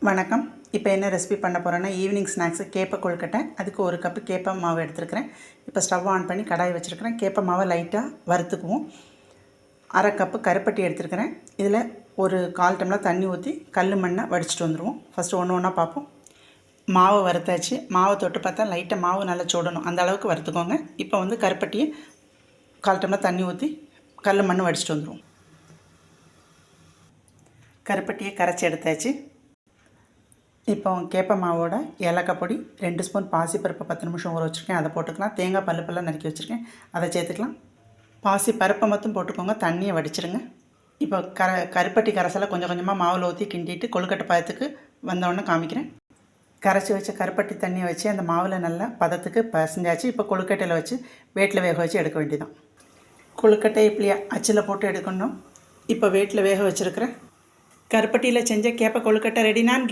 வணக்கம். இப்போ என்ன ரெசிபி பண்ண போகிறேன்னா, ஈவினிங் ஸ்நாக்ஸு கேப்பை கொழுக்கட்டை. அதுக்கு 1 கப்பு கேப்பை மாவு எடுத்துருக்கிறேன். இப்போ ஸ்டவ் ஆன் பண்ணி கடாய் வச்சுருக்கிறேன். கேப்பை மாவை லைட்டாக வறுத்துக்குவோம். 1/2 கப்பு கருப்பட்டி எடுத்துருக்கிறேன். இதில் ஒரு 1/4 டம்ளர் தண்ணி ஊற்றி கல் மண்ணை வடிச்சிட்டு வந்துடுவோம். ஃபஸ்ட்டு ஒன்று ஒன்றா பார்ப்போம். மாவை வறுத்தாச்சு. மாவை தொட்டு பார்த்தா லைட்டாக மாவு நல்லா சுடணும், அந்த அளவுக்கு வறுத்துக்கோங்க. இப்போ வந்து கருப்பட்டியை 1/4 டம்ளர் தண்ணி ஊற்றி கல் மண் வடிச்சிட்டு வந்துடுவோம். கருப்பட்டியை கரைச்சி எடுத்தாச்சு. இப்போ கேப்பை மாவோட ஏலக்காய் பொடி, 2 ஸ்பூன் பாசிப்பருப்பு 10 நிமிஷம் ஊற வச்சுருக்கேன், அதை போட்டுக்கலாம். தேங்காய் பல்லுப்பெல்லாம் நறுக்கி வச்சுருக்கேன், அதை சேர்த்துக்கலாம். பாசி பருப்பை மட்டும் போட்டுக்கோங்க, தண்ணியை வடிச்சிடுங்க. இப்போ கருப்பட்டி கரைசலை கொஞ்சம் கொஞ்சமாக மாவில் ஊற்றி கிண்டிட்டு கொழுக்கட்டை பதத்துக்கு வந்தோடனே காமிக்கிறேன். கரைச்சி வச்ச கருப்பட்டி தண்ணியை வச்சு அந்த மாவில் நல்லா பதத்துக்கு பசஞ்சாச்சு. இப்போ கொழுக்கட்டையில் வச்சு வேட்டில் வேக வச்சு எடுக்க வேண்டியதான். கொழுக்கட்டை இப்படி அச்சில் போட்டு எடுக்கணும். இப்போ வேட்டில் வேக வச்சுருக்கிறேன் கருப்பட்டியில் செஞ்ச கேப்பை கொழுக்கட்டை ரெடி. நான்